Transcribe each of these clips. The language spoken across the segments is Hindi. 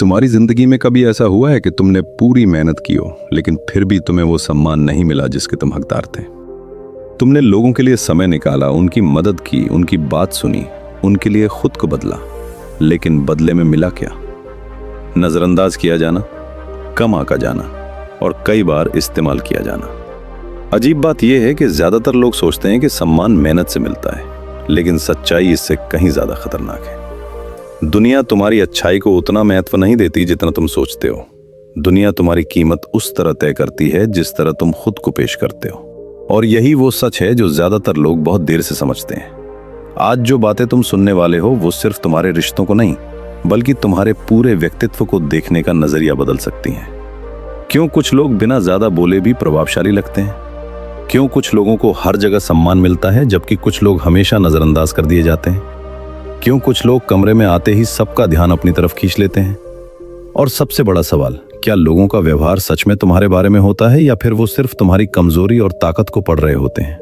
तुम्हारी जिंदगी में कभी ऐसा हुआ है कि तुमने पूरी मेहनत की हो लेकिन फिर भी तुम्हें वो सम्मान नहीं मिला जिसके तुम हकदार थे? तुमने लोगों के लिए समय निकाला, उनकी मदद की, उनकी बात सुनी, उनके लिए खुद को बदला, लेकिन बदले में मिला क्या? नजरअंदाज किया जाना, कम आंका जाना और कई बार इस्तेमाल किया जाना। अजीब बात यह है कि ज्यादातर लोग सोचते हैं कि सम्मान मेहनत से मिलता है, लेकिन सच्चाई इससे कहीं ज्यादा खतरनाक है। दुनिया तुम्हारी अच्छाई को उतना महत्व नहीं देती जितना तुम सोचते हो। दुनिया तुम्हारी कीमत उस तरह तय करती है जिस तरह तुम खुद को पेश करते हो। और यही वो सच है जो ज्यादातर लोग बहुत देर से समझते हैं। आज जो बातें तुम सुनने वाले हो वो सिर्फ तुम्हारे रिश्तों को नहीं बल्कि तुम्हारे पूरे व्यक्तित्व को देखने का नजरिया बदल सकती हैं। क्यों कुछ लोग बिना ज्यादा बोले भी प्रभावशाली लगते हैं? क्यों कुछ लोगों को हर जगह सम्मान मिलता है जबकि कुछ लोग हमेशा नजरअंदाज कर दिए जाते हैं? क्यों कुछ लोग कमरे में आते ही सबका ध्यान अपनी तरफ खींच लेते हैं? और सबसे बड़ा सवाल, क्या लोगों का व्यवहार सच में तुम्हारे बारे में होता है या फिर वो सिर्फ तुम्हारी कमजोरी और ताकत को पढ़ रहे होते हैं?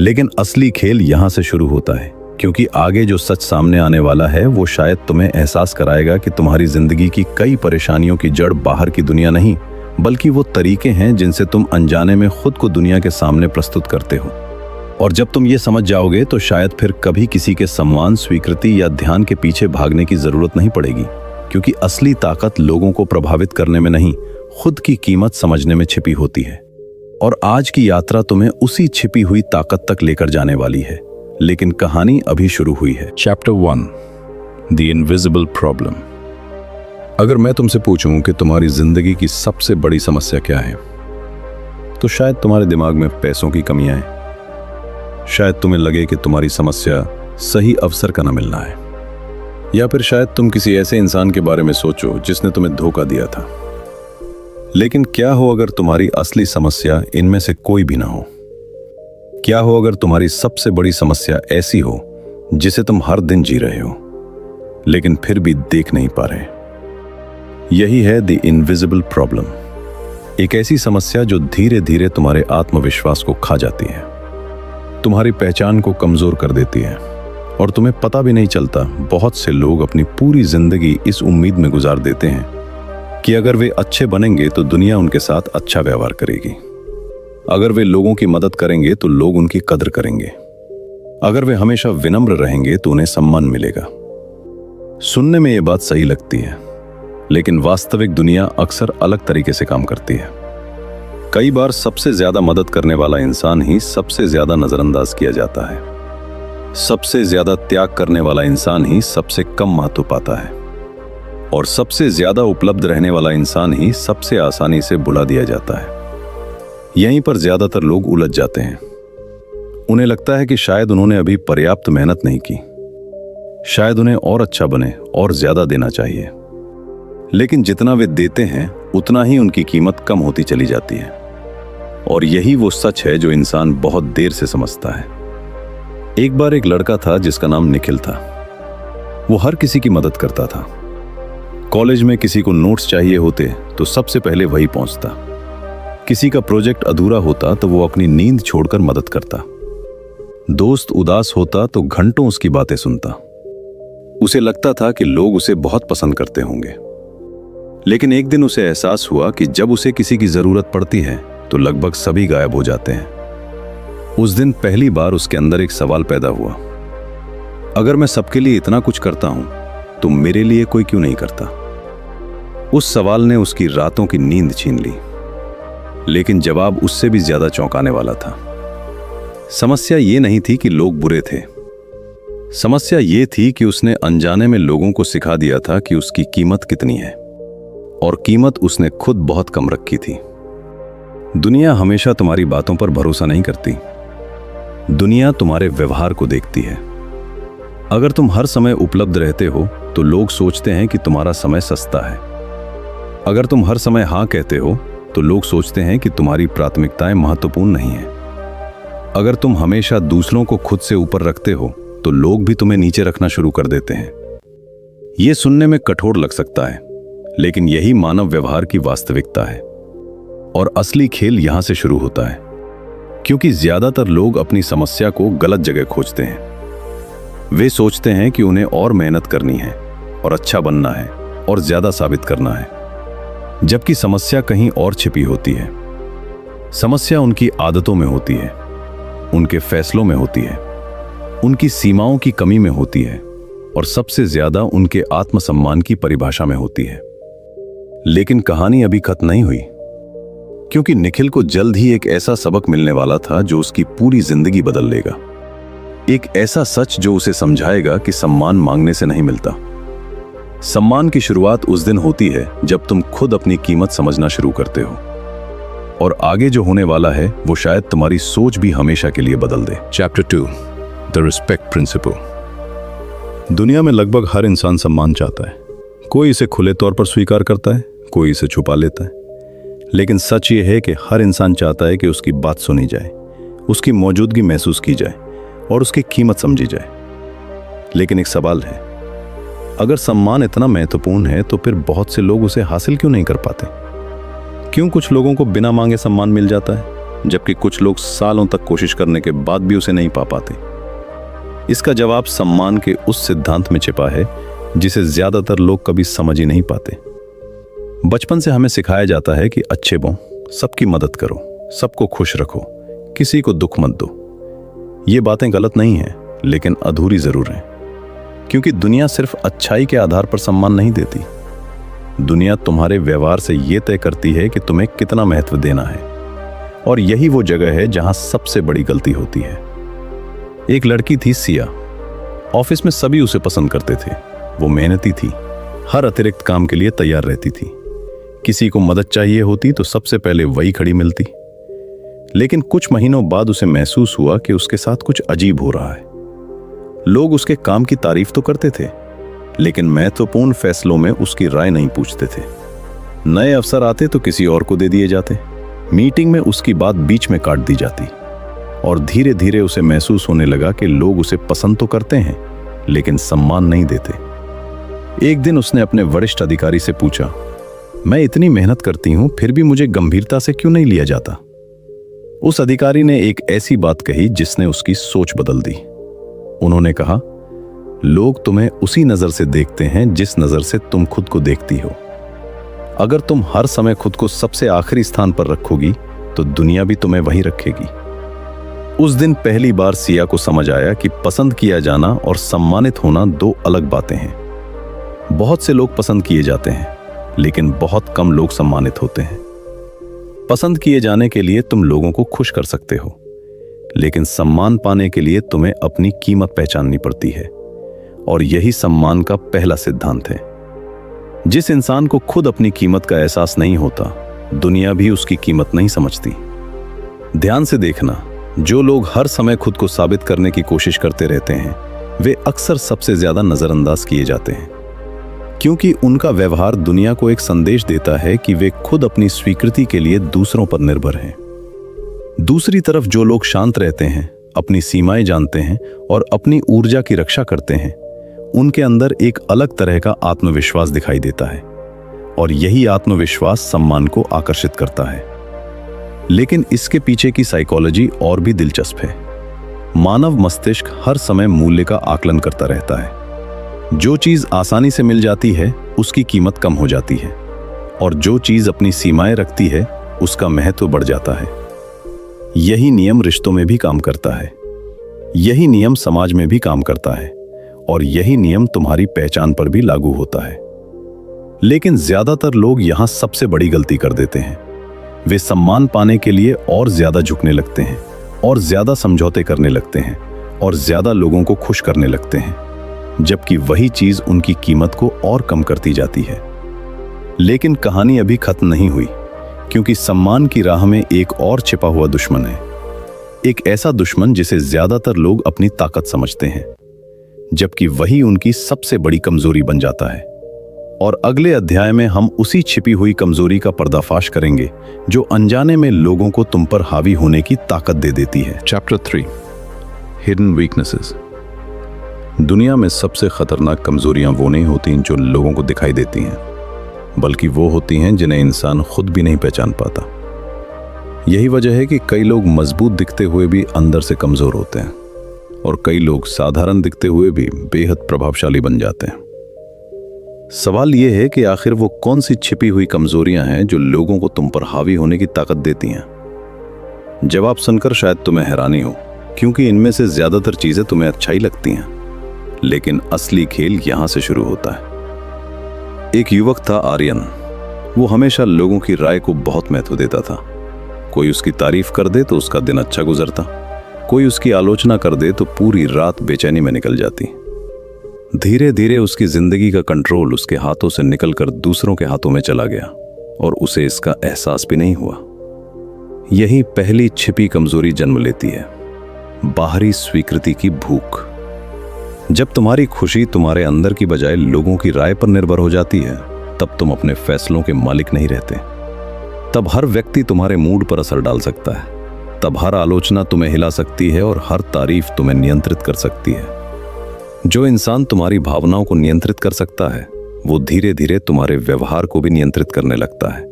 लेकिन असली खेल यहां से शुरू होता है, क्योंकि आगे जो सच सामने आने वाला है वो शायद तुम्हें एहसास कराएगा कि तुम्हारी जिंदगी की कई परेशानियों की जड़ बाहर की दुनिया नहीं बल्कि वो तरीके हैं जिनसे तुम अनजाने में खुद को दुनिया के सामने प्रस्तुत करते हो। और जब तुम ये समझ जाओगे तो शायद फिर कभी किसी के सम्मान, स्वीकृति या ध्यान के पीछे भागने की जरूरत नहीं पड़ेगी, क्योंकि असली ताकत लोगों को प्रभावित करने में नहीं, खुद की कीमत समझने में छिपी होती है। और आज की यात्रा तुम्हें उसी छिपी हुई ताकत तक लेकर जाने वाली है। लेकिन कहानी अभी शुरू हुई है। Chapter 1, the invisible problem. अगर मैं तुमसे पूछूं कि तुम्हारी जिंदगी की सबसे बड़ी समस्या क्या है, तो शायद तुम्हारे दिमाग में पैसों की कमी आए। शायद तुम्हें लगे कि तुम्हारी समस्या सही अवसर का न मिलना है, या फिर शायद तुम किसी ऐसे इंसान के बारे में सोचो जिसने तुम्हें धोखा दिया था। लेकिन क्या हो अगर तुम्हारी असली समस्या इनमें से कोई भी ना हो? क्या हो अगर तुम्हारी सबसे बड़ी समस्या ऐसी हो जिसे तुम हर दिन जी रहे हो लेकिन फिर भी देख नहीं पा रहे? यही है द इनविजिबल प्रॉब्लम। एक ऐसी समस्या जो धीरे धीरे तुम्हारे आत्मविश्वास को खा जाती है, तुम्हारी पहचान को कमजोर कर देती है और तुम्हें पता भी नहीं चलता। बहुत से लोग अपनी पूरी जिंदगी इस उम्मीद में गुजार देते हैं कि अगर वे अच्छे बनेंगे तो दुनिया उनके साथ अच्छा व्यवहार करेगी। अगर वे लोगों की मदद करेंगे तो लोग उनकी कदर करेंगे। अगर वे हमेशा विनम्र रहेंगे तो उन्हें सम्मान मिलेगा। सुनने में ये बात सही लगती है, लेकिन वास्तविक दुनिया अक्सर अलग तरीके से काम करती है। कई बार सबसे ज्यादा मदद करने वाला इंसान ही सबसे ज्यादा नजरअंदाज किया जाता है। सबसे ज्यादा त्याग करने वाला इंसान ही सबसे कम महत्व पाता है। और सबसे ज्यादा उपलब्ध रहने वाला इंसान ही सबसे आसानी से भुला दिया जाता है। यहीं पर ज्यादातर लोग उलझ जाते हैं। उन्हें लगता है कि शायद उन्होंने अभी पर्याप्त मेहनत नहीं की, शायद उन्हें और अच्छा बने और ज्यादा देना चाहिए। लेकिन जितना वे देते हैं उतना ही उनकी कीमत कम होती चली जाती है। और यही वो सच है जो इंसान बहुत देर से समझता है। एक बार एक लड़का था जिसका नाम निखिल था। वो हर किसी की मदद करता था। कॉलेज में किसी को नोट्स चाहिए होते तो सबसे पहले वही पहुंचता। किसी का प्रोजेक्ट अधूरा होता तो वो अपनी नींद छोड़कर मदद करता। दोस्त उदास होता तो घंटों उसकी बातें सुनता। उसे लगता था कि लोग उसे बहुत पसंद करते होंगे। लेकिन एक दिन उसे एहसास हुआ कि जब उसे किसी की जरूरत पड़ती है तो लगभग सभी गायब हो जाते हैं। उस दिन पहली बार उसके अंदर एक सवाल पैदा हुआ, अगर मैं सबके लिए इतना कुछ करता हूं तो मेरे लिए कोई क्यों नहीं करता? उस सवाल ने उसकी रातों की नींद छीन ली। लेकिन जवाब उससे भी ज्यादा चौंकाने वाला था। समस्या ये नहीं थी कि लोग बुरे थे। समस्या ये थी कि उसने अनजाने में लोगों को सिखा दिया था कि उसकी कीमत कितनी है, और कीमत उसने खुद बहुत कम रखी थी। दुनिया हमेशा तुम्हारी बातों पर भरोसा नहीं करती। दुनिया तुम्हारे व्यवहार को देखती है। अगर तुम हर समय उपलब्ध रहते हो तो लोग सोचते हैं कि तुम्हारा समय सस्ता है। अगर तुम हर समय हाँ कहते हो तो लोग सोचते हैं कि तुम्हारी प्राथमिकताएं महत्वपूर्ण नहीं है। अगर तुम हमेशा दूसरों को खुद से ऊपर रखते हो तो लोग भी तुम्हें नीचे रखना शुरू कर देते हैं। यह सुनने में कठोर लग सकता है, लेकिन यही मानव व्यवहार की वास्तविकता है। और असली खेल यहां से शुरू होता है, क्योंकि ज्यादातर लोग अपनी समस्या को गलत जगह खोजते हैं। वे सोचते हैं कि उन्हें और मेहनत करनी है और अच्छा बनना है और ज्यादा साबित करना है, जबकि समस्या कहीं और छिपी होती है। समस्या उनकी आदतों में होती है, उनके फैसलों में होती है, उनकी सीमाओं की कमी में होती है और सबसे ज्यादा उनके आत्मसम्मान की परिभाषा में होती है। लेकिन कहानी अभी खत्म नहीं हुई, क्योंकि निखिल को जल्द ही एक ऐसा सबक मिलने वाला था जो उसकी पूरी जिंदगी बदल लेगा। एक ऐसा सच जो उसे समझाएगा कि सम्मान मांगने से नहीं मिलता। सम्मान की शुरुआत उस दिन होती है जब तुम खुद अपनी कीमत समझना शुरू करते हो, और आगे जो होने वाला है वो शायद तुम्हारी सोच भी हमेशा के लिए बदल दे। Chapter 2, the respect principle. दुनिया में लगभग हर इंसान सम्मान चाहता है। कोई इसे खुले तौर पर स्वीकार करता है, कोई इसे छुपा लेता है, लेकिन सच ये है कि हर इंसान चाहता है कि उसकी बात सुनी जाए, उसकी मौजूदगी महसूस की जाए और उसकी कीमत समझी जाए। लेकिन एक सवाल है, अगर सम्मान इतना महत्वपूर्ण है तो फिर बहुत से लोग उसे हासिल क्यों नहीं कर पाते? क्यों कुछ लोगों को बिना मांगे सम्मान मिल जाता है, जबकि कुछ लोग सालों तक कोशिश करने के बाद भी उसे नहीं पा पाते? इसका जवाब सम्मान के उस सिद्धांत में छिपा है जिसे ज्यादातर लोग कभी समझ ही नहीं पाते। बचपन से हमें सिखाया जाता है कि अच्छे बनो, सबकी मदद करो, सबको खुश रखो, किसी को दुख मत दो। ये बातें गलत नहीं हैं, लेकिन अधूरी जरूर हैं, क्योंकि दुनिया सिर्फ अच्छाई के आधार पर सम्मान नहीं देती। दुनिया तुम्हारे व्यवहार से यह तय करती है कि तुम्हें कितना महत्व देना है, और यही वो जगह है जहां सबसे बड़ी गलती होती है। एक लड़की थी सिया। ऑफिस में सभी उसे पसंद करते थे। वो मेहनती थी, हर अतिरिक्त काम के लिए तैयार रहती थी। किसी को मदद चाहिए होती तो सबसे पहले वही खड़ी मिलती। लेकिन कुछ महीनों बाद उसे महसूस हुआ कि उसके साथ कुछ अजीब हो रहा है। लोग उसके काम की तारीफ तो करते थे, लेकिन महत्वपूर्ण फैसलों में उसकी राय नहीं पूछते थे। नए अफसर आते तो किसी और को दे दिए जाते। मीटिंग में उसकी बात बीच में काट दी जाती, और धीरे धीरे उसे महसूस होने लगा कि लोग उसे पसंद तो करते हैं, लेकिन सम्मान नहीं देते। एक दिन उसने अपने वरिष्ठ अधिकारी से पूछा, मैं इतनी मेहनत करती हूं, फिर भी मुझे गंभीरता से क्यों नहीं लिया जाता? उस अधिकारी ने एक ऐसी बात कही जिसने उसकी सोच बदल दी। उन्होंने कहा, लोग तुम्हें उसी नजर से देखते हैं जिस नजर से तुम खुद को देखती हो। अगर तुम हर समय खुद को सबसे आखिरी स्थान पर रखोगी तो दुनिया भी तुम्हें वहीं रखेगी। उस दिन पहली बार सिया को समझ आया कि पसंद किया जाना और सम्मानित होना दो अलग बातें हैं। बहुत से लोग पसंद किए जाते हैं, लेकिन बहुत कम लोग सम्मानित होते हैं। पसंद किए जाने के लिए तुम लोगों को खुश कर सकते हो, लेकिन सम्मान पाने के लिए तुम्हें अपनी कीमत पहचाननी पड़ती है, और यही सम्मान का पहला सिद्धांत है। जिस इंसान को खुद अपनी कीमत का एहसास नहीं होता, दुनिया भी उसकी कीमत नहीं समझती। ध्यान से देखना, जो लोग हर समय खुद को साबित करने की कोशिश करते रहते हैं, वे अक्सर सबसे ज्यादा नजरअंदाज किए जाते हैं, क्योंकि उनका व्यवहार दुनिया को एक संदेश देता है कि वे खुद अपनी स्वीकृति के लिए दूसरों पर निर्भर हैं। दूसरी तरफ जो लोग शांत रहते हैं, अपनी सीमाएं जानते हैं और अपनी ऊर्जा की रक्षा करते हैं, उनके अंदर एक अलग तरह का आत्मविश्वास दिखाई देता है, और यही आत्मविश्वास सम्मान को आकर्षित करता है। लेकिन इसके पीछे की साइकोलॉजी और भी दिलचस्प है। मानव मस्तिष्क हर समय मूल्य का आकलन करता रहता है। जो चीज आसानी से मिल जाती है उसकी कीमत कम हो जाती है, और जो चीज अपनी सीमाएं रखती है उसका महत्व बढ़ जाता है। यही नियम रिश्तों में भी काम करता है, यही नियम समाज में भी काम करता है, और यही नियम तुम्हारी पहचान पर भी लागू होता है। लेकिन ज्यादातर लोग यहां सबसे बड़ी गलती कर देते हैं। वे सम्मान पाने के लिए और ज्यादा झुकने लगते हैं, और ज्यादा समझौते करने लगते हैं, और ज्यादा लोगों को खुश करने लगते हैं, जबकि वही चीज उनकी कीमत को और कम करती जाती है। लेकिन कहानी अभी खत्म नहीं हुई, क्योंकि सम्मान की राह में एक और छिपा हुआ दुश्मन है। एक ऐसा दुश्मन जिसे ज्यादातर लोग अपनी ताकत समझते हैं, जबकि वही उनकी सबसे बड़ी कमजोरी बन जाता है। और अगले अध्याय में हम उसी छिपी हुई कमजोरी का पर्दाफाश करेंगे जो अनजाने में लोगों को तुम पर हावी होने की ताकत दे देती है। Chapter 3, hidden weaknesses. दुनिया में सबसे खतरनाक कमजोरियां वो नहीं होती जो लोगों को दिखाई देती हैं, बल्कि वो होती हैं जिन्हें इंसान खुद भी नहीं पहचान पाता। यही वजह है कि कई लोग मजबूत दिखते हुए भी अंदर से कमजोर होते हैं, और कई लोग साधारण दिखते हुए भी बेहद प्रभावशाली बन जाते हैं। सवाल यह है कि आखिर वो कौन सी छिपी हुई कमजोरियां हैं जो लोगों को तुम पर हावी होने की ताकत देती हैं। जवाब सुनकर शायद तुम्हें हैरानी हो, क्योंकि इनमें से ज्यादातर चीजें तुम्हें अच्छाई लगती हैं, लेकिन असली खेल यहां से शुरू होता है। एक युवक था आर्यन। वो हमेशा लोगों की राय को बहुत महत्व देता था। कोई उसकी तारीफ कर दे तो उसका दिन अच्छा गुजरता, कोई उसकी आलोचना कर दे तो पूरी रात बेचैनी में निकल जाती। धीरे धीरे उसकी जिंदगी का कंट्रोल उसके हाथों से निकलकर दूसरों के हाथों में चला गया और उसे इसका एहसास भी नहीं हुआ। यही पहली छिपी कमजोरी जन्म लेती है, बाहरी स्वीकृति की भूख। जब तुम्हारी खुशी तुम्हारे अंदर की बजाय लोगों की राय पर निर्भर हो जाती है, तब तुम अपने फैसलों के मालिक नहीं रहते। तब हर व्यक्ति तुम्हारे मूड पर असर डाल सकता है। तब हर आलोचना तुम्हें हिला सकती है और हर तारीफ तुम्हें नियंत्रित कर सकती है। जो इंसान तुम्हारी भावनाओं को नियंत्रित कर सकता है, वो धीरे धीरे तुम्हारे व्यवहार को भी नियंत्रित करने लगता है।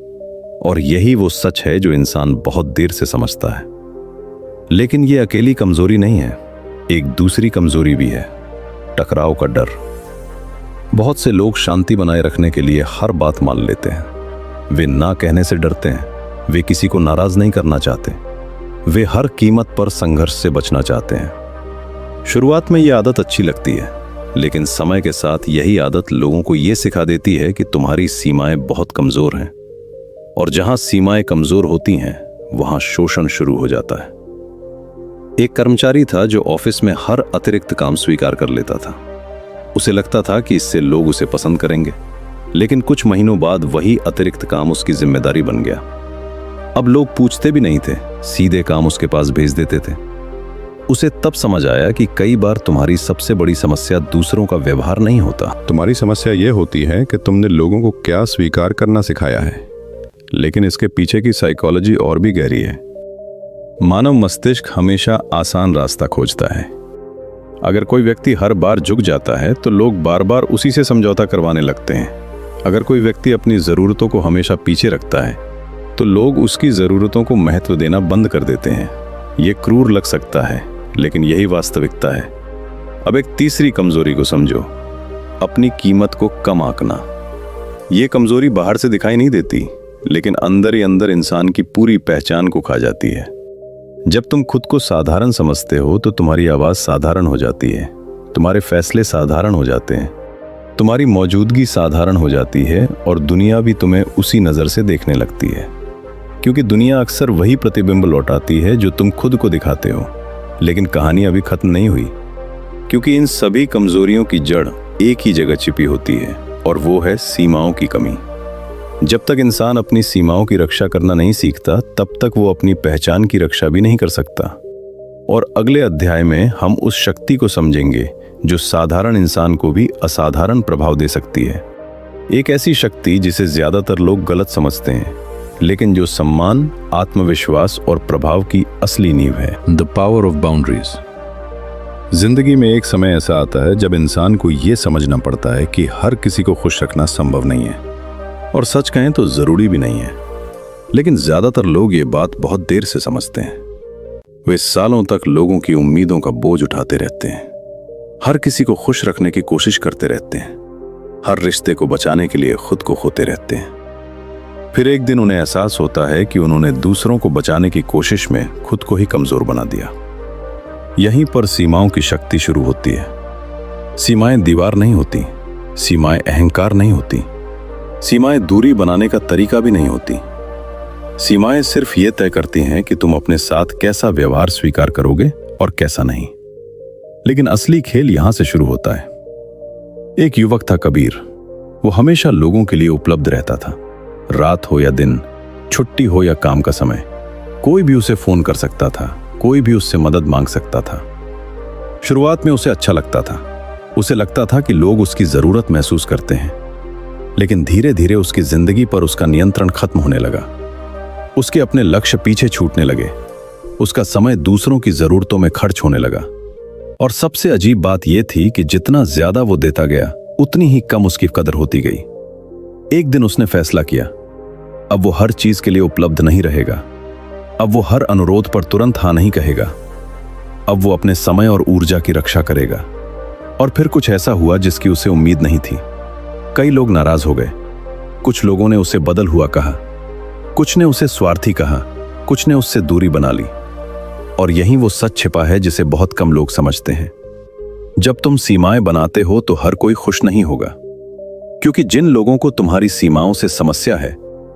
और यही वो सच है जो इंसान बहुत देर से समझता है। लेकिन ये अकेली कमजोरी नहीं है, एक दूसरी कमजोरी भी है, टकराव का डर। बहुत से लोग शांति बनाए रखने के लिए हर बात मान लेते हैं। वे ना कहने से डरते हैं, वे किसी को नाराज नहीं करना चाहते, वे हर कीमत पर संघर्ष से बचना चाहते हैं। शुरुआत में यह आदत अच्छी लगती है, लेकिन समय के साथ यही आदत लोगों को यह सिखा देती है कि तुम्हारी सीमाएं बहुत कमजोर हैं, और जहां सीमाएं कमजोर होती हैं वहां शोषण शुरू हो जाता है। एक कर्मचारी था जो ऑफिस में हर अतिरिक्त काम स्वीकार कर लेता था। उसे लगता था कि इससे लोग उसे पसंद करेंगे, लेकिन कुछ महीनों बाद वही अतिरिक्त काम उसकी जिम्मेदारी बन गया। अब लोग पूछते भी नहीं थे, सीधे काम उसके पास भेज देते थे। उसे तब समझ आया कि कई बार तुम्हारी सबसे बड़ी समस्या दूसरों का व्यवहार नहीं होता। तुम्हारी समस्या यह होती है कि तुमने लोगों को क्या स्वीकार करना सिखाया है। लेकिन इसके पीछे की साइकोलॉजी और भी गहरी है। मानव मस्तिष्क हमेशा आसान रास्ता खोजता है। अगर कोई व्यक्ति हर बार झुक जाता है तो लोग बार बार उसी से समझौता करवाने लगते हैं। अगर कोई व्यक्ति अपनी ज़रूरतों को हमेशा पीछे रखता है तो लोग उसकी ज़रूरतों को महत्व देना बंद कर देते हैं। ये क्रूर लग सकता है, लेकिन यही वास्तविकता है। अब एक तीसरी कमजोरी को समझो, अपनी कीमत को कम आंकना। ये कमजोरी बाहर से दिखाई नहीं देती, लेकिन अंदर ही अंदर इंसान की पूरी पहचान को खा जाती है। जब तुम खुद को साधारण समझते हो तो तुम्हारी आवाज साधारण हो जाती है, तुम्हारे फैसले साधारण हो जाते हैं, तुम्हारी मौजूदगी साधारण हो जाती है, और दुनिया भी तुम्हें उसी नजर से देखने लगती है। क्योंकि दुनिया अक्सर वही प्रतिबिंब लौटाती है जो तुम खुद को दिखाते हो। लेकिन कहानी अभी खत्म नहीं हुई, क्योंकि इन सभी कमजोरियों की जड़ एक ही जगह छिपी होती है, और वो है सीमाओं की कमी। जब तक इंसान अपनी सीमाओं की रक्षा करना नहीं सीखता, तब तक वो अपनी पहचान की रक्षा भी नहीं कर सकता। और अगले अध्याय में हम उस शक्ति को समझेंगे जो साधारण इंसान को भी असाधारण प्रभाव दे सकती है। एक ऐसी शक्ति जिसे ज्यादातर लोग गलत समझते हैं, लेकिन जो सम्मान, आत्मविश्वास और प्रभाव की असली नींव है। The power of boundaries. जिंदगी में एक समय ऐसा आता है जब इंसान को यह समझना पड़ता है कि हर किसी को खुश रखना संभव नहीं है, और सच कहें तो जरूरी भी नहीं है। लेकिन ज्यादातर लोग ये बात बहुत देर से समझते हैं। वे सालों तक लोगों की उम्मीदों का बोझ उठाते रहते हैं, हर किसी को खुश रखने की कोशिश करते रहते हैं, हर रिश्ते को बचाने के लिए खुद को खोते रहते हैं। फिर एक दिन उन्हें एहसास होता है कि उन्होंने दूसरों को बचाने की कोशिश में खुद को ही कमजोर बना दिया। यहीं पर सीमाओं की शक्ति शुरू होती है। सीमाएं दीवार नहीं होती, सीमाएं अहंकार नहीं होती, सीमाएं दूरी बनाने का तरीका भी नहीं होती। सीमाएं सिर्फ ये तय करती हैं कि तुम अपने साथ कैसा व्यवहार स्वीकार करोगे और कैसा नहीं। लेकिन असली खेल यहां से शुरू होता है। एक युवक था कबीर। वो हमेशा लोगों के लिए उपलब्ध रहता था, रात हो या दिन, छुट्टी हो या काम का समय। कोई भी उसे फोन कर सकता था, कोई भी उससे मदद मांग सकता था। शुरुआत में उसे अच्छा लगता था, उसे लगता था कि लोग उसकी जरूरत महसूस करते हैं। लेकिन धीरे धीरे उसकी जिंदगी पर उसका नियंत्रण खत्म होने लगा। उसके अपने लक्ष्य पीछे छूटने लगे, उसका समय दूसरों की जरूरतों में खर्च होने लगा। और सबसे अजीब बात यह थी कि जितना ज्यादा वो देता गया, उतनी ही कम उसकी कदर होती गई। एक दिन उसने फैसला किया, अब वो हर चीज के लिए उपलब्ध नहीं रहेगा। अब वो हर अनुरोध पर तुरंत हाँ नहीं कहेगा। अब वो अपने समय और ऊर्जा की रक्षा करेगा। और फिर कुछ ऐसा हुआ जिसकी उसे उम्मीद नहीं थी। कई लोग नाराज हो गए। कुछ लोगों ने उसे बदल हुआ कहा, कुछ ने उसे स्वार्थी कहा, कुछ ने उससे दूरी बना ली। और यही वो सच छिपा है जिसे बहुत कम लोग समझते हैं। जब तुम सीमाएं बनाते हो तो हर कोई खुश नहीं होगा, क्योंकि जिन लोगों को तुम्हारी सीमाओं से समस्या है,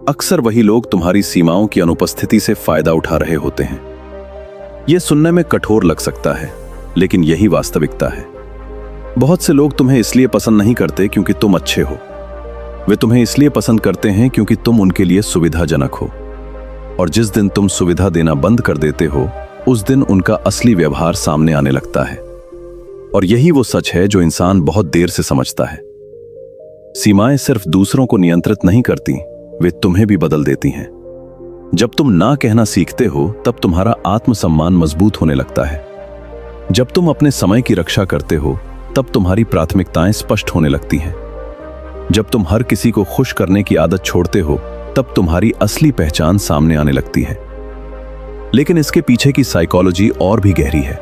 अक्सर वही लोग तुम्हारी सीमाओं की अनुपस्थिति से फायदा उठा रहे होते हैं। यह सुनने में कठोर लग सकता है, लेकिन यही वास्तविकता है। बहुत से लोग तुम्हें इसलिए पसंद नहीं करते क्योंकि तुम अच्छे हो। वे तुम्हें इसलिए पसंद करते हैं क्योंकि तुम उनके लिए सुविधाजनक हो। और जिस दिन तुम सुविधा देना बंद कर देते हो, उस दिन उनका असली व्यवहार सामने आने लगता है। और यही वो सच है जो इंसान बहुत देर से समझता है। सीमाएं सिर्फ दूसरों को नियंत्रित नहीं करती, वे तुम्हें भी बदल देती हैं। जब तुम ना कहना सीखते हो, तब तुम्हारा आत्मसम्मान मजबूत होने लगता है। जब तुम अपने समय की रक्षा करते हो, तब तुम्हारी प्राथमिकताएं स्पष्ट होने लगती हैं। जब तुम हर किसी को खुश करने की आदत छोड़ते हो, तब तुम्हारी असली पहचान सामने आने लगती है। लेकिन इसके पीछे की साइकोलॉजी और भी गहरी है।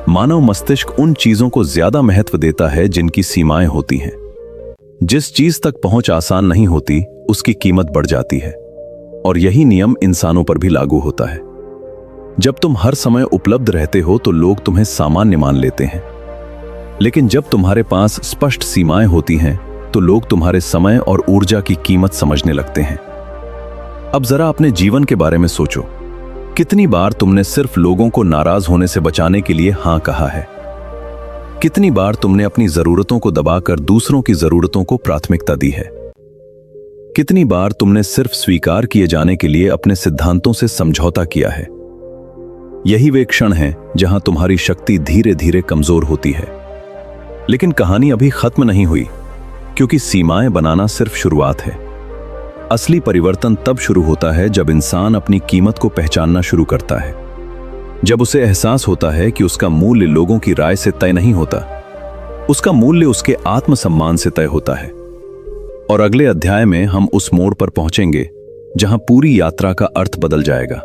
मानव मस्तिष्क उन चीजों को ज्यादा महत्व देता है जिनकी सीमाएं होती हैं। जिस चीज तक पहुंच आसान नहीं होती, उसकी कीमत बढ़ जाती है। और यही नियम इंसानों पर भी लागू होता है। जब तुम हर समय उपलब्ध रहते हो तो लोग तुम्हें सामान्य मान लेते हैं। लेकिन जब तुम्हारे पास स्पष्ट सीमाएं होती हैं, तो लोग तुम्हारे समय और ऊर्जा की कीमत समझने लगते हैं। अब जरा अपने जीवन के बारे में सोचो। कितनी बार तुमने सिर्फ लोगों को नाराज होने से बचाने के लिए हां कहा है? कितनी बार तुमने अपनी जरूरतों को दबाकर दूसरों की जरूरतों को प्राथमिकता दी है? कितनी बार तुमने सिर्फ स्वीकार किए जाने के लिए अपने सिद्धांतों से समझौता किया है? यही वे क्षण हैं जहां तुम्हारी शक्ति धीरे धीरे कमजोर होती है। लेकिन कहानी अभी खत्म नहीं हुई, क्योंकि सीमाएं बनाना सिर्फ शुरुआत है। असली परिवर्तन तब शुरू होता है जब इंसान अपनी कीमत को पहचानना शुरू करता है। जब उसे एहसास होता है कि उसका मूल्य लोगों की राय से तय नहीं होता, उसका मूल्य उसके आत्मसम्मान से तय होता है। और अगले अध्याय में हम उस मोड़ पर पहुंचेंगे जहां पूरी यात्रा का अर्थ बदल जाएगा।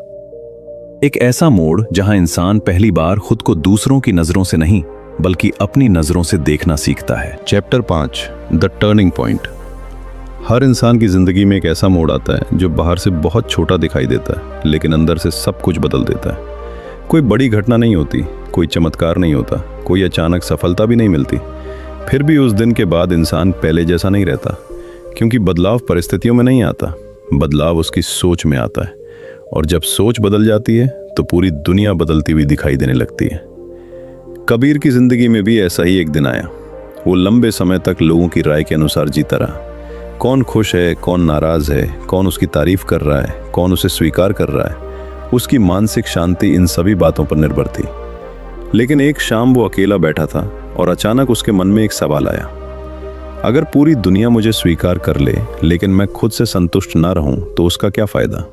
एक ऐसा मोड़ जहां इंसान पहली बार खुद को दूसरों की नजरों से नहीं, बल्कि अपनी नजरों से देखना सीखता है। Chapter 5, the turning point. हर इंसान की जिंदगी में एक ऐसा मोड़ आता है जो बाहर से बहुत छोटा दिखाई देता है, लेकिन अंदर से सब कुछ बदल देता है। कोई बड़ी घटना नहीं होती, कोई चमत्कार नहीं होता, कोई अचानक सफलता भी नहीं मिलती। फिर भी उस दिन के बाद इंसान पहले जैसा नहीं रहता, क्योंकि बदलाव परिस्थितियों में नहीं आता, बदलाव उसकी सोच में आता है। और जब सोच बदल जाती है तो पूरी दुनिया बदलती हुई दिखाई देने लगती है। कबीर की जिंदगी में भी ऐसा ही एक दिन आया। वो लंबे समय तक लोगों की राय के अनुसार जीता रहा। कौन खुश है, कौन नाराज है, कौन उसकी तारीफ कर रहा है, कौन उसे स्वीकार कर रहा है, उसकी मानसिक शांति इन सभी बातों पर निर्भर थी। लेकिन एक शाम वो अकेला बैठा था और अचानक उसके मन में एक सवाल आया। अगर पूरी दुनिया मुझे स्वीकार कर ले, लेकिन मैं खुद से संतुष्ट ना रहूं, तो उसका क्या फायदा?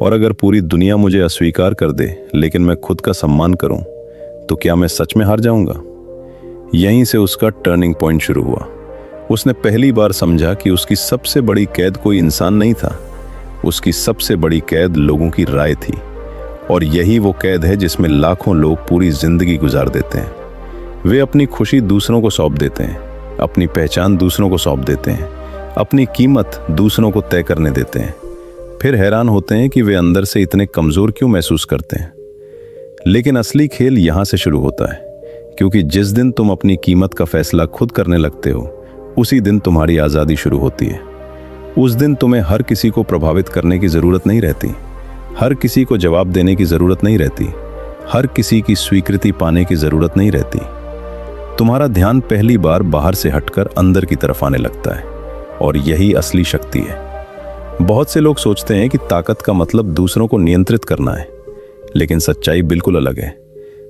और अगर पूरी दुनिया मुझे अस्वीकार कर दे, लेकिन मैं खुद का सम्मान करूं, तो क्या मैं सच में हार जाऊंगा? यहीं से उसका टर्निंग पॉइंट शुरू हुआ। उसने पहली बार समझा कि उसकी सबसे बड़ी कैद कोई इंसान नहीं था, उसकी सबसे बड़ी कैद लोगों की राय थी। और यही वो कैद है जिसमें लाखों लोग पूरी जिंदगी गुजार देते हैं। वे अपनी खुशी दूसरों को सौंप देते हैं, अपनी पहचान दूसरों को सौंप देते हैं, अपनी कीमत दूसरों को तय करने देते हैं। फिर हैरान होते हैं कि वे अंदर से इतने कमजोर क्यों महसूस करते हैं। लेकिन असली खेल यहां से शुरू होता है, क्योंकि जिस दिन तुम अपनी कीमत का फैसला खुद करने लगते हो, उसी दिन तुम्हारी आज़ादी शुरू होती है। उस दिन तुम्हें हर किसी को प्रभावित करने की ज़रूरत नहीं रहती, हर किसी को जवाब देने की ज़रूरत नहीं रहती, हर किसी की स्वीकृति पाने की ज़रूरत नहीं रहती। तुम्हारा ध्यान पहली बार बाहर से हटकर अंदर की तरफ आने लगता है, और यही असली शक्ति है। बहुत से लोग सोचते हैं कि ताकत का मतलब दूसरों को नियंत्रित करना है, लेकिन सच्चाई बिल्कुल अलग है।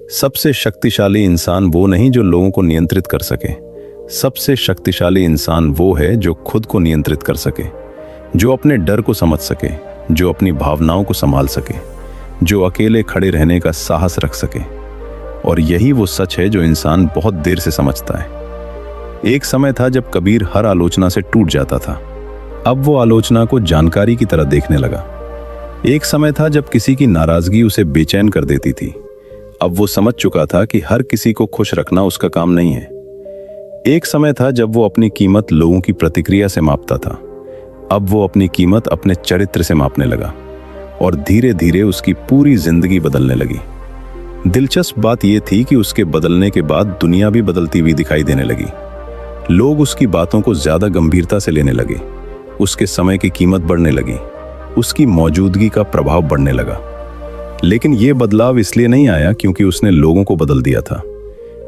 सबसे शक्तिशाली इंसान वो नहीं जो लोगों को नियंत्रित कर सके। सबसे शक्तिशाली इंसान वो है जो खुद को नियंत्रित कर सके, जो अपने डर को समझ सके, जो अपनी भावनाओं को संभाल सके, जो अकेले खड़े रहने का साहस रख सके। और यही वो सच है जो इंसान बहुत देर से समझता है। एक समय था जब कबीर हर आलोचना से टूट जाता था। अब वो आलोचना को जानकारी की तरह देखने लगा। एक समय था जब किसी की नाराजगी उसे बेचैन कर देती थी। अब वो समझ चुका था कि हर किसी को खुश रखना उसका काम नहीं है। एक समय था जब वो अपनी कीमत लोगों की प्रतिक्रिया से मापता था। अब वो अपनी कीमत अपने चरित्र से मापने लगा और धीरे धीरे उसकी पूरी जिंदगी बदलने लगी। दिलचस्प बात यह थी कि उसके बदलने के बाद दुनिया भी बदलती हुई दिखाई देने लगी। लोग उसकी बातों को ज्यादा गंभीरता से लेने लगे, उसके समय की कीमत बढ़ने लगी, उसकी मौजूदगी का प्रभाव बढ़ने लगा। लेकिन यह बदलाव इसलिए नहीं आया क्योंकि उसने लोगों को बदल दिया था।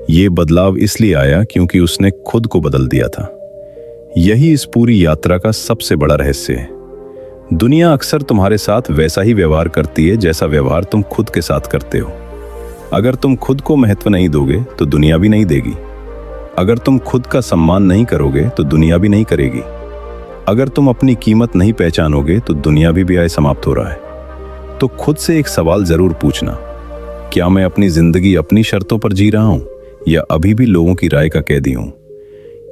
यह बदलाव इसलिए आया क्योंकि उसने खुद को बदल दिया था। यही इस पूरी यात्रा का सबसे बड़ा रहस्य है। दुनिया अक्सर तुम्हारे साथ वैसा ही व्यवहार करती है जैसा व्यवहार तुम खुद के साथ करते हो। अगर तुम खुद को महत्व नहीं दोगे तो दुनिया भी नहीं देगी। अगर तुम खुद का सम्मान नहीं करोगे तो दुनिया भी नहीं करेगी। अगर तुम अपनी कीमत नहीं पहचानोगे तो दुनिया भी आए समाप्त हो रहा है। तो खुद से एक सवाल जरूर पूछना, क्या मैं अपनी जिंदगी अपनी शर्तों पर जी रहा हूं या अभी भी लोगों की राय का कैदी हूं?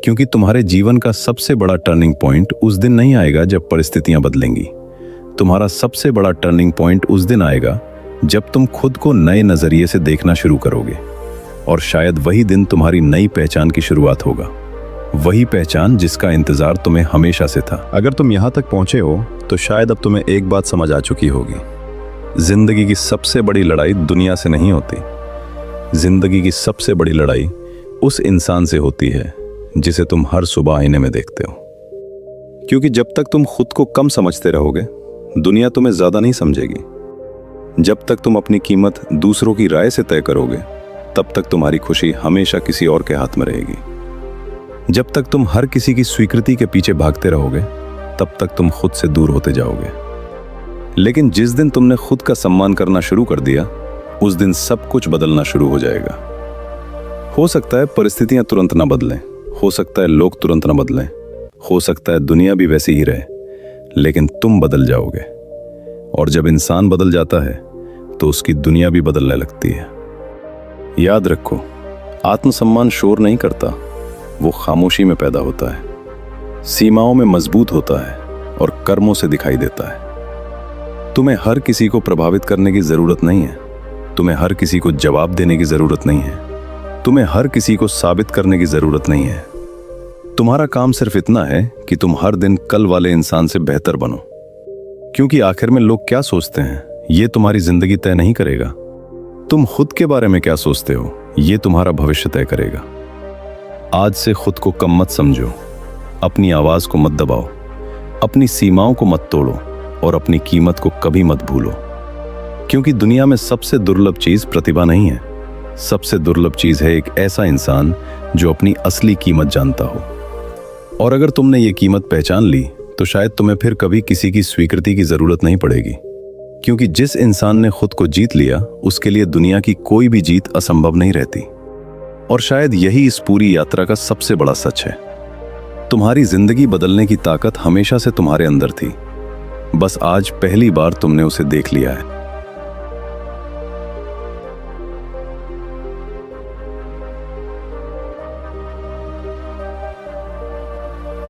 क्योंकि तुम्हारे जीवन का सबसे बड़ा टर्निंग पॉइंट उस दिन नहीं आएगा जब परिस्थितियां बदलेंगी। तुम्हारा सबसे बड़ा टर्निंग पॉइंट उस दिन आएगा जब तुम खुद को नए नजरिए से देखना शुरू करोगे। और शायद वही दिन तुम्हारी नई पहचान की शुरुआत होगा, वही पहचान जिसका इंतजार तुम्हें हमेशा से था। अगर तुम यहां तक पहुंचे हो तो शायद अब तुम्हें एक बात समझ आ चुकी होगी। जिंदगी की सबसे बड़ी लड़ाई दुनिया से नहीं होती। जिंदगी की सबसे बड़ी लड़ाई उस इंसान से होती है जिसे तुम हर सुबह आईने में देखते हो। क्योंकि जब तक तुम खुद को कम समझते रहोगे, दुनिया तुम्हें ज्यादा नहीं समझेगी। जब तक तुम अपनी कीमत दूसरों की राय से तय करोगे, तब तक तुम्हारी खुशी हमेशा किसी और के हाथ में रहेगी। जब तक तुम हर किसी की स्वीकृति के पीछे भागते रहोगे, तब तक तुम खुद से दूर होते जाओगे। लेकिन जिस दिन तुमने खुद का सम्मान करना शुरू कर दिया, उस दिन सब कुछ बदलना शुरू हो जाएगा। हो सकता है परिस्थितियां तुरंत ना बदलें, हो सकता है लोग तुरंत ना बदलें, हो सकता है दुनिया भी वैसी ही रहे, लेकिन तुम बदल जाओगे। और जब इंसान बदल जाता है तो उसकी दुनिया भी बदलने लगती है। याद रखो, आत्मसम्मान शोर नहीं करता, वो खामोशी में पैदा होता है, सीमाओं में मजबूत होता है और कर्मों से दिखाई देता है। तुम्हें हर किसी को प्रभावित करने की जरूरत नहीं है। तुम्हें हर किसी को जवाब देने की जरूरत नहीं है। तुम्हें हर किसी को साबित करने की जरूरत नहीं है। तुम्हारा काम सिर्फ इतना है कि तुम हर दिन कल वाले इंसान से बेहतर बनो। क्योंकि आखिर में लोग क्या सोचते हैं, ये तुम्हारी जिंदगी तय नहीं करेगा। तुम खुद के बारे में क्या सोचते हो, ये तुम्हारा भविष्य तय करेगा। आज से खुद को कम मत समझो, अपनी आवाज को मत दबाओ, अपनी सीमाओं को मत तोड़ो और अपनी कीमत को कभी मत भूलो। क्योंकि दुनिया में सबसे दुर्लभ चीज प्रतिभा नहीं है, सबसे दुर्लभ चीज है एक ऐसा इंसान जो अपनी असली कीमत जानता हो। और अगर तुमने ये कीमत पहचान ली तो शायद तुम्हें फिर कभी किसी की स्वीकृति की जरूरत नहीं पड़ेगी। क्योंकि जिस इंसान ने खुद को जीत लिया, उसके लिए दुनिया की कोई भी जीत असंभव नहीं रहती। और शायद यही इस पूरी यात्रा का सबसे बड़ा सच है। तुम्हारी जिंदगी बदलने की ताकत हमेशा से तुम्हारे अंदर थी, बस आज पहली बार तुमने उसे देख लिया है।